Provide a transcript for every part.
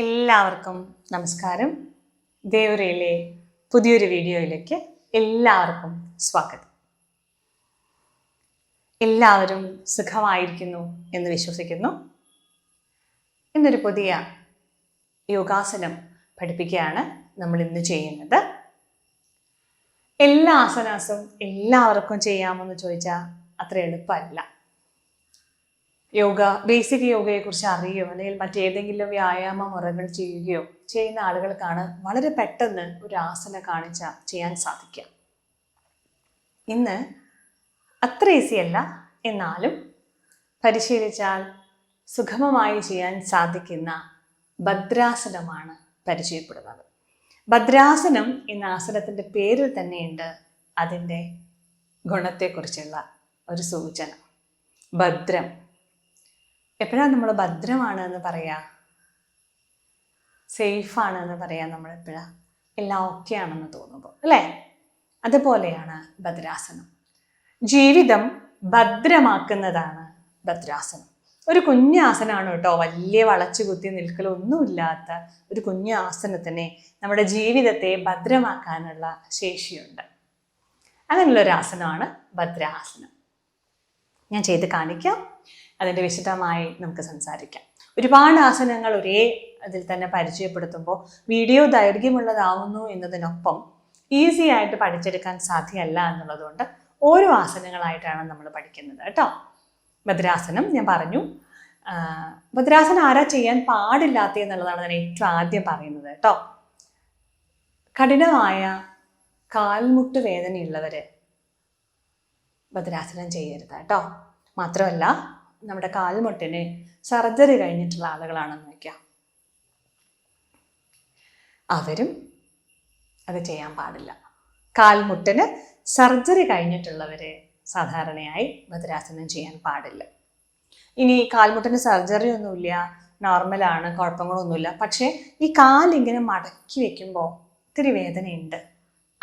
എല്ലാവർക്കും നമസ്കാരം. ദേവരയിലെ പുതിയൊരു വീഡിയോയിലേക്ക് എല്ലാവർക്കും സ്വാഗതം. എല്ലാവരും സുഖമായിരിക്കുന്നു എന്ന് വിശ്വസിക്കുന്നു. ഇന്നൊരു പുതിയ യോഗാസനം പഠിപ്പിക്കുകയാണ് നമ്മൾ ഇന്ന് ചെയ്യുന്നത്. എല്ലാ ആസനാസും എല്ലാവർക്കും ചെയ്യാമെന്ന് ചോദിച്ചാൽ അത്ര എളുപ്പമല്ല. ബേസിക് യോഗയെക്കുറിച്ച് അറിയുകയോ അല്ലെങ്കിൽ മറ്റേതെങ്കിലും വ്യായാമ മുറകൾ ചെയ്യുകയോ ചെയ്യുന്ന ആളുകൾക്കാണ് വളരെ പെട്ടെന്ന് ഒരു ആസന ചെയ്യാൻ സാധിക്കുക. ഇന്ന് അത്ര ഈസിയല്ല, എന്നാലും പരിശീലിച്ചാൽ സുഗമമായി ചെയ്യാൻ സാധിക്കുന്ന ഭദ്രാസനമാണ് പരിചയപ്പെടുന്നത്. ഭദ്രാസനം എന്ന ആസനത്തിൻ്റെ പേരിൽ തന്നെയുണ്ട് അതിൻ്റെ ഗുണത്തെക്കുറിച്ചുള്ള ഒരു സൂചന. ഭദ്രം. എപ്പോഴാണ് നമ്മൾ ഭദ്രമാണ് എന്ന് പറയാ? സേഫാണ് എന്ന് പറയാം നമ്മൾ എപ്പോഴാ? എല്ലാം ഓക്കെ ആണെന്ന് തോന്നുമ്പോൾ, അല്ലേ? അതുപോലെയാണ് ഭദ്രാസനം. ജീവിതം ഭദ്രമാക്കുന്നതാണ് ഭദ്രാസനം. ഒരു കുഞ്ഞു ആസനമാണ് കേട്ടോ, വലിയ വളച്ചു കുത്തി നിൽക്കലൊന്നുമില്ലാത്ത ഒരു കുഞ്ഞു ആസനത്തിന് നമ്മുടെ ജീവിതത്തെ ഭദ്രമാക്കാനുള്ള ശേഷിയുണ്ട്. അങ്ങനെയുള്ളൊരു ആസനമാണ് ഭദ്രാസനം. ഞാൻ ചെയ്ത് കാണിക്കാം, അതിൻ്റെ വിശദമായി നമുക്ക് സംസാരിക്കാം. ഒരുപാട് ആസനങ്ങൾ ഒരേ അതിൽ തന്നെ പരിചയപ്പെടുത്തുമ്പോൾ വീഡിയോ ദൈർഘ്യമുള്ളതാവുന്നു എന്നതിനൊപ്പം ഈസി ആയിട്ട് പഠിച്ചെടുക്കാൻ സാധ്യമല്ല എന്നുള്ളതുകൊണ്ട് ഓരോ ആസനങ്ങളായിട്ടാണ് നമ്മൾ പഠിക്കുന്നത് കേട്ടോ. ഭദ്രാസനം ഞാൻ പറഞ്ഞു. ഭദ്രാസനം ആരാ ചെയ്യാൻ പാടില്ലാത്ത എന്നുള്ളതാണ് ഞാൻ ഏറ്റവും ആദ്യം പറയുന്നത് കേട്ടോ. കഠിനമായ കാൽമുട്ട് വേദനയുള്ളവർ ഭദ്രാസനം ചെയ്യരുത് കേട്ടോ. മാത്രമല്ല, നമ്മുടെ കാൽമുട്ടിന് സർജറി കഴിഞ്ഞിട്ടുള്ള ആളുകളാണെന്ന് വയ്ക്കാം, അവരും അത് ചെയ്യാൻ പാടില്ല. കാൽമുട്ടിന് സർജറി കഴിഞ്ഞിട്ടുള്ളവര് സാധാരണയായി ഭദ്രാസനം ചെയ്യാൻ പാടില്ല. ഇനി കാൽമുട്ടിന് സർജറി ഒന്നുമില്ല, നോർമലാണ്, കുഴപ്പങ്ങളൊന്നുമില്ല, പക്ഷേ ഈ കാലിങ്ങനെ മടക്കി വെക്കുമ്പോൾ ഇത്തിരി വേദനയുണ്ട്,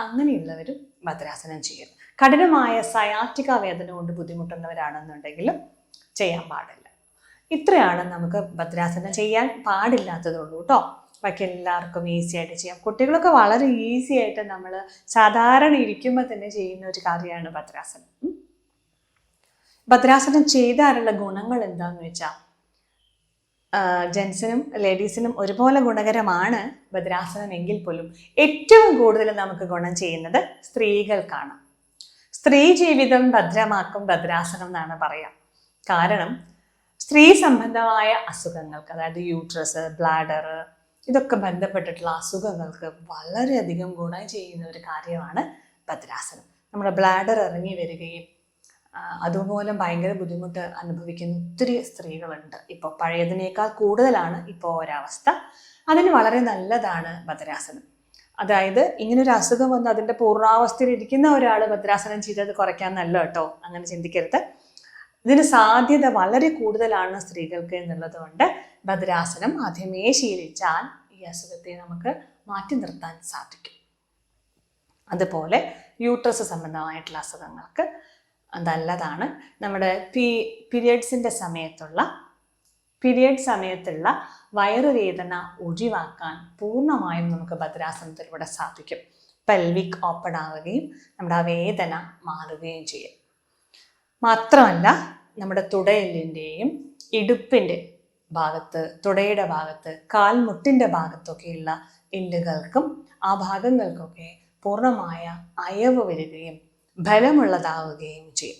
അങ്ങനെയുള്ളവരും ഭദ്രാസനം ചെയ്യരുത്. കഠിനമായ സയാറ്റിക വേദന കൊണ്ട് ബുദ്ധിമുട്ടുന്നവരാണെന്നുണ്ടെങ്കിലും ചെയ്യാൻ പാടില്ല. ഇത്രയാണ് നമുക്ക് ഭദ്രാസനം ചെയ്യാൻ പാടില്ലാത്തതുള്ളൂ കേട്ടോ. ബാക്കി എല്ലാവർക്കും ഈസി ആയിട്ട് ചെയ്യാം. കുട്ടികളൊക്കെ വളരെ ഈസി ആയിട്ട് നമ്മൾ സാധാരണ ഇരിക്കുമ്പോൾ തന്നെ ചെയ്യുന്ന ഒരു കാര്യമാണ് ഭദ്രാസനം. ഭദ്രാസനം ചെയ്താലുള്ള ഗുണങ്ങൾ എന്താണെന്ന് വെച്ചാൽ, ജെൻസിനും ലേഡീസിനും ഒരുപോലെ ഗുണകരമാണ് ഭദ്രാസനം എങ്കിൽ പോലും ഏറ്റവും കൂടുതൽ നമുക്ക് ഗുണം ചെയ്യുന്നത് സ്ത്രീകൾക്കാണ്. സ്ത്രീ ജീവിതം ഭദ്രമാക്കും ഭദ്രാസനം എന്നാണ് പറയാം. കാരണം സ്ത്രീ സംബന്ധമായ അസുഖങ്ങൾക്ക്, അതായത് യൂട്രസ്, ബ്ലാഡർ, ഇതൊക്കെ ബന്ധപ്പെട്ടിട്ടുള്ള അസുഖങ്ങൾക്ക് വളരെയധികം ഗുണം ചെയ്യുന്ന ഒരു കാര്യമാണ് ഭദ്രാസനം. നമ്മുടെ ബ്ലാഡർ ഇറങ്ങി വരികയും അതുമൂലം ഭയങ്കര ബുദ്ധിമുട്ട് അനുഭവിക്കുന്ന ഒത്തിരി സ്ത്രീകളുണ്ട്. ഇപ്പോൾ പഴയതിനേക്കാൾ കൂടുതലാണ് ഇപ്പോൾ ഒരവസ്ഥ. അതിന് വളരെ നല്ലതാണ് ഭദ്രാസനം. അതായത് ഇങ്ങനൊരു അസുഖം വന്ന് അതിൻ്റെ പൂർണ്ണാവസ്ഥയിൽ ഇരിക്കുന്ന ഒരാൾ ഭദ്രാസനം ചെയ്തത് കുറയ്ക്കാൻ നല്ല കേട്ടോ, അങ്ങനെ ചിന്തിക്കരുത്. ഇതിന് സാധ്യത വളരെ കൂടുതലാണ് സ്ത്രീകൾക്ക് എന്നുള്ളത് കൊണ്ട് ഭദ്രാസനം ആദ്യമേ ശീലിച്ചാൽ ഈ അസുഖത്തെ നമുക്ക് മാറ്റി നിർത്താൻ സാധിക്കും. അതുപോലെ യൂട്രസ് സംബന്ധമായിട്ടുള്ള അസുഖങ്ങൾക്ക് നല്ലതാണ്. നമ്മുടെ പീരിയഡ്സിൻ്റെ സമയത്തുള്ള വയറുവേദന ഒഴിവാക്കാൻ പൂർണ്ണമായും നമുക്ക് ഭദ്രാസനത്തിലൂടെ സാധിക്കും. പെൽവിക് ഓപ്പൺ ആവുകയും നമ്മുടെ ആ വേദന മാറുകയും ചെയ്യും. മാത്രമല്ല, നമ്മുടെ തുടയെല്ലിൻ്റെയും ഇടുപ്പിൻ്റെ ഭാഗത്ത്, തുടയുടെ ഭാഗത്ത്, കാൽമുട്ടിൻ്റെ ഭാഗത്തൊക്കെയുള്ള എല്ലുകൾക്കും ആ ഭാഗങ്ങൾക്കൊക്കെ പൂർണ്ണമായ അയവ് വരികയും ബലമുള്ളതാവുകയും ചെയ്യും.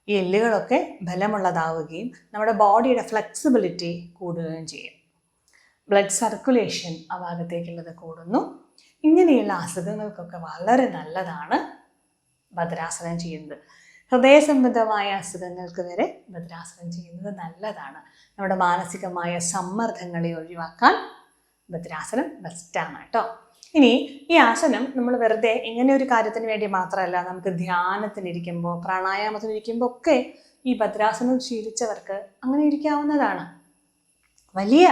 ഈ എല്ലുകളൊക്കെ ബലമുള്ളതാവുകയും നമ്മുടെ ബോഡിയുടെ ഫ്ലെക്സിബിലിറ്റി കൂടുകയും ചെയ്യും. ബ്ലഡ് സർക്കുലേഷൻ ആ ഭാഗത്തേക്കുള്ളത് കൂടുന്നു. ഇങ്ങനെയുള്ള അസുഖങ്ങൾക്കൊക്കെ വളരെ നല്ലതാണ് ഭദ്രാസനം ചെയ്യുന്നത്. ഹൃദയ സംബന്ധമായ അസുഖങ്ങൾക്ക് വരെ ഭദ്രാസനം ചെയ്യുന്നത് നല്ലതാണ്. നമ്മുടെ മാനസികമായ സമ്മർദ്ദങ്ങളെ ഒഴിവാക്കാൻ ഭദ്രാസനം ബെസ്റ്റാണ് കേട്ടോ. ഇനി ഈ ആസനം നമ്മൾ വെറുതെ ഇങ്ങനെ ഒരു കാര്യത്തിന് വേണ്ടി മാത്രമല്ല, നമുക്ക് ധ്യാനത്തിനിരിക്കുമ്പോൾ, പ്രാണായാമത്തിനിരിക്കുമ്പോൾ ഒക്കെ ഈ ഭദ്രാസനം ശീലിച്ചവർക്ക് അങ്ങനെ ഇരിക്കാവുന്നതാണ്. വലിയ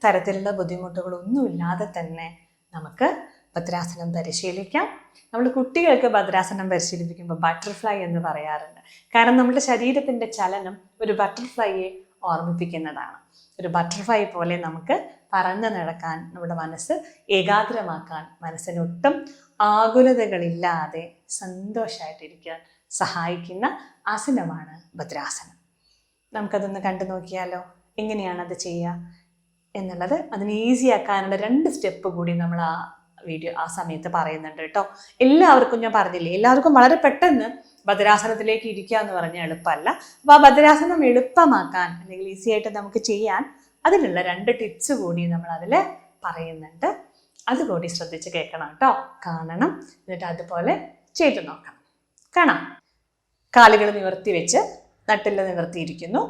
തരത്തിലുള്ള ബുദ്ധിമുട്ടുകളൊന്നുമില്ലാതെ തന്നെ നമുക്ക് ഭദ്രാസനം പരിശീലിക്കാം. നമ്മൾ കുട്ടികൾക്ക് ഭദ്രാസനം പരിശീലിപ്പിക്കുമ്പോൾ ബട്ടർഫ്ലൈ എന്ന് പറയാറുണ്ട്. കാരണം നമ്മുടെ ശരീരത്തിൻ്റെ ചലനം ഒരു ബട്ടർഫ്ലൈയെ ഓർമ്മിപ്പിക്കുന്നതാണ്. ഒരു ബട്ടർഫ്ലൈ പോലെ നമുക്ക് പറന്നു നടക്കാൻ, നമ്മുടെ മനസ്സ് ഏകാഗ്രമാക്കാൻ, മനസ്സിനൊട്ടും ആകുലതകളില്ലാതെ സന്തോഷമായിട്ടിരിക്കാൻ സഹായിക്കുന്ന ആസനമാണ് ഭദ്രാസനം. നമുക്കതൊന്ന് കണ്ടു നോക്കിയാലോ, എങ്ങനെയാണ് അത് ചെയ്യുക എന്നുള്ളത്. അതിന് ഈസി ആക്കാനുള്ള 2 സ്റ്റെപ്പ് കൂടി നമ്മൾ ആ സമയത്ത് പറയുന്നുണ്ട് കേട്ടോ. എല്ലാവർക്കും ഞാൻ പറഞ്ഞില്ലേ, എല്ലാവർക്കും വളരെ പെട്ടെന്ന് ഭദ്രാസനത്തിലേക്ക് ഇരിക്കുക എന്ന് പറഞ്ഞാൽ എളുപ്പമല്ല. അപ്പോൾ ആ ഭദ്രാസനം എളുപ്പമാക്കാൻ അല്ലെങ്കിൽ ഈസി ആയിട്ട് നമുക്ക് ചെയ്യാൻ അതിനുള്ള 2 ടിപ്സ് കൂടി നമ്മൾ അതിൽ പറയുന്നുണ്ട്. അതുകൂടി ശ്രദ്ധിച്ച് കേൾക്കണം കേട്ടോ, കാണണം, എന്നിട്ട് അതുപോലെ ചെയ്തു നോക്കണം. കാണാം. കാലുകൾ നിവർത്തി വെച്ച് നട്ടിൽ നിവർത്തിയിരിക്കുന്നു.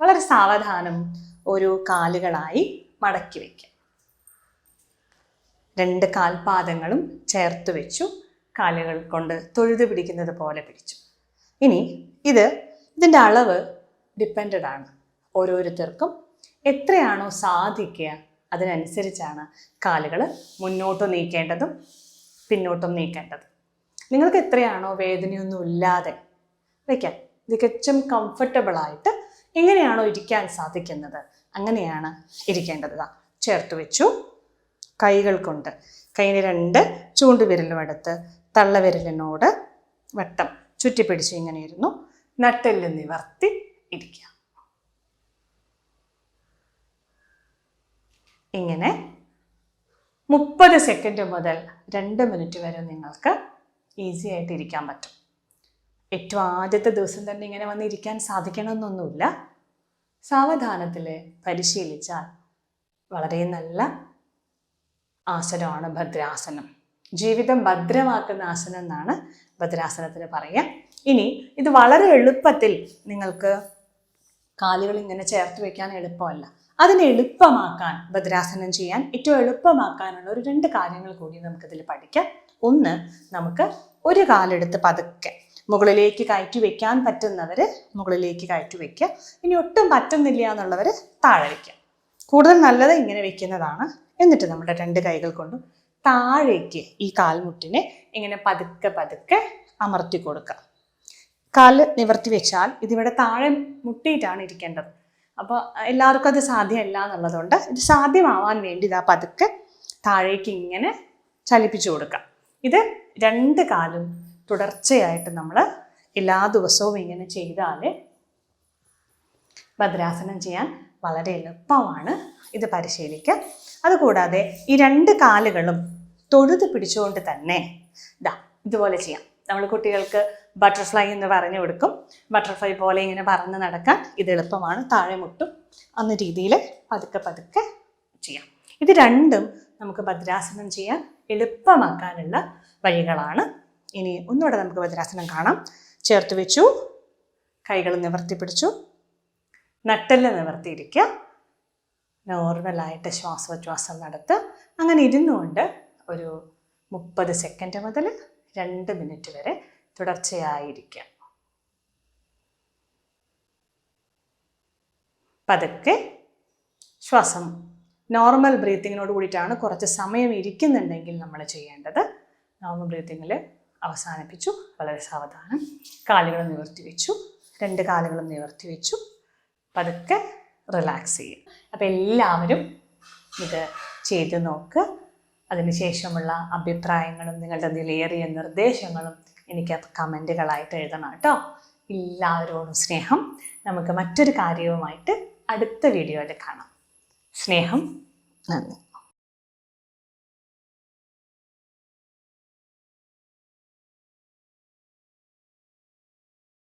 വളരെ സാവധാനം ഓരോ കാലുകളായി മടക്കി വയ്ക്കുക. 2 കാൽപാദങ്ങളും ചേർത്ത് വെച്ചു. കാലുകൾ കൊണ്ട് തൊഴുതു പിടിക്കുന്നത് പോലെ പിടിച്ചു. ഇനി ഇതിൻ്റെ അളവ് ഡിപ്പെൻഡഡ് ആണ്. ഓരോരുത്തർക്കും എത്രയാണോ സാധിക്കുക അതിനനുസരിച്ചാണ് കാലുകൾ മുന്നോട്ടും നീക്കേണ്ടതും പിന്നോട്ടും നീക്കേണ്ടതും. നിങ്ങൾക്ക് എത്രയാണോ വേദനയൊന്നും ഇല്ലാതെ വയ്ക്കാൻ, തികച്ചും കംഫർട്ടബിളായിട്ട് എങ്ങനെയാണോ ഇരിക്കാൻ സാധിക്കുന്നത് അങ്ങനെയാണ് ഇരിക്കേണ്ടത്. ചേർത്ത് വെച്ചു. കൈകൾ കൊണ്ട് കൈയിന് 2 ചൂണ്ടുവിരലും എടുത്ത് തള്ളവിരലിനോട് വട്ടം ചുറ്റിപ്പിടിച്ച് ഇങ്ങനെ ഇരുന്നു. നട്ടെല്ല് നിവർത്തി ഇരിക്കുക. ഇങ്ങനെ 30 സെക്കൻഡ് മുതൽ 2 മിനിറ്റ് വരെ നിങ്ങൾക്ക് ഈസി ആയിട്ട് ഇരിക്കാൻ പറ്റും. ഏറ്റവും ആദ്യത്തെ ദിവസം തന്നെ ഇങ്ങനെ വന്നിരിക്കാൻ സാധിക്കണമെന്നൊന്നുമില്ല. സാവധാനത്തിൽ പരിശീലിച്ചാൽ വളരെ നല്ല ആസനമാണ് ഭദ്രാസനം. ജീവിതം ഭദ്രമാക്കുന്ന ആസനം എന്നാണ് ഭദ്രാസനത്തിന് പറയുക. ഇനി ഇത് വളരെ എളുപ്പത്തിൽ നിങ്ങൾക്ക് കാലുകൾ ഇങ്ങനെ ചേർത്ത് വയ്ക്കാൻ എളുപ്പമല്ല. അതിനെ എളുപ്പമാക്കാൻ, ഭദ്രാസനം ചെയ്യാൻ ഏറ്റവും എളുപ്പമാക്കാനുള്ള ഒരു 2 കാര്യങ്ങൾ കൂടി നമുക്കിതിൽ പഠിക്കാം. ഒന്ന്, നമുക്ക് ഒരു കാലെടുത്ത് പതുക്കെ മുകളിലേക്ക് കയറ്റി വെക്കാൻ പറ്റുന്നവർ മുകളിലേക്ക് കയറ്റി വയ്ക്കുക. ഇനി ഒട്ടും പറ്റുന്നില്ല എന്നുള്ളവർ താഴെ വയ്ക്കുക. കൂടുതൽ നല്ലത് ഇങ്ങനെ വെക്കുന്നതാണ്. എന്നിട്ട് നമ്മുടെ 2 കൈകൾ കൊണ്ടും താഴേക്ക് ഈ കാൽമുട്ടിനെ ഇങ്ങനെ പതുക്കെ പതുക്കെ അമർത്തി കൊടുക്കുക. കാല് നിവർത്തി വെച്ചാൽ ഇതിവിടെ താഴെ മുട്ടിയിട്ടാണ് ഇരിക്കേണ്ടത്. അപ്പോൾ എല്ലാവർക്കും അത് സാധ്യമല്ല എന്നുള്ളതുകൊണ്ട് ഇത് സാധ്യമാവാൻ വേണ്ടി ഇതാ പതുക്കെ താഴേക്ക് ഇങ്ങനെ ചലിപ്പിച്ചു കൊടുക്കുക. ഇത് 2 കാലും തുടർച്ചയായിട്ട് നമ്മൾ എല്ലാ ദിവസവും ഇങ്ങനെ ചെയ്താൽ ഭദ്രാസനം ചെയ്യാൻ വളരെ എളുപ്പമാണ്. ഇത് പരിശീലിക്കുക. അതുകൂടാതെ ഈ 2 കാലുകളും തൊഴുത് പിടിച്ചുകൊണ്ട് തന്നെ ഇതുപോലെ ചെയ്യാം. നമ്മൾ കുട്ടികൾക്ക് ബട്ടർഫ്ലൈ എന്ന് പറഞ്ഞു കൊടുക്കും. ബട്ടർഫ്ലൈ പോലെ ഇങ്ങനെ പറന്ന് നടക്കാൻ ഇത് എളുപ്പമാണ്. താഴെ മുട്ടും എന്ന രീതിയിൽ പതുക്കെ പതുക്കെ ചെയ്യാം. ഇത് 2ഉം നമുക്ക് ഭദ്രാസനം ചെയ്യാൻ എളുപ്പമാക്കാനുള്ള വഴികളാണ്. ഇനി ഒന്നുകൂടെ നമുക്ക് ഭദ്രാസനം കാണാം. ചേർത്ത് വെച്ചു, കൈകൾ നിവർത്തി പിടിച്ചു, നട്ടെല്ല് നിവർത്തിയിരിക്കുക, നോർമലായിട്ട് ശ്വാസോച്ഛ്വാസം നടത്തുക. അങ്ങനെ ഇരുന്നുകൊണ്ട് ഒരു 30 സെക്കൻഡ് മുതൽ 2 മിനിറ്റ് വരെ തുടർച്ചയായിരിക്കുക. പതുക്കെ ശ്വാസം നോർമൽ ബ്രീത്തിങ്ങിനോട് കൂടിയിട്ടാണ് കുറച്ച് സമയം ഇരിക്കുന്നുണ്ടെങ്കിൽ നമ്മൾ ചെയ്യേണ്ടത്. നോർമൽ ബ്രീത്തിങ്ങിൽ അവസാനിപ്പിച്ചു. വളരെ സാവധാനം കാലുകൾ നിവർത്തി വെച്ചു, 2 കാലുകളും നിവർത്തി വെച്ചു, പതുക്കെ റിലാക്സ് ചെയ്യും. അപ്പോൾ എല്ലാവരും ഇത് ചെയ്ത് നോക്കുക. അതിനുശേഷമുള്ള അഭിപ്രായങ്ങളും നിങ്ങളുടെ വിലയേറിയ നിർദ്ദേശങ്ങളും എനിക്ക് കമൻറ്റുകളായിട്ട് എഴുതണം കേട്ടോ. എല്ലാവരോടും സ്നേഹം. നമുക്ക് മറ്റൊരു കാര്യവുമായിട്ട് അടുത്ത വീഡിയോയിൽ കാണാം. സ്നേഹം. നന്ദി.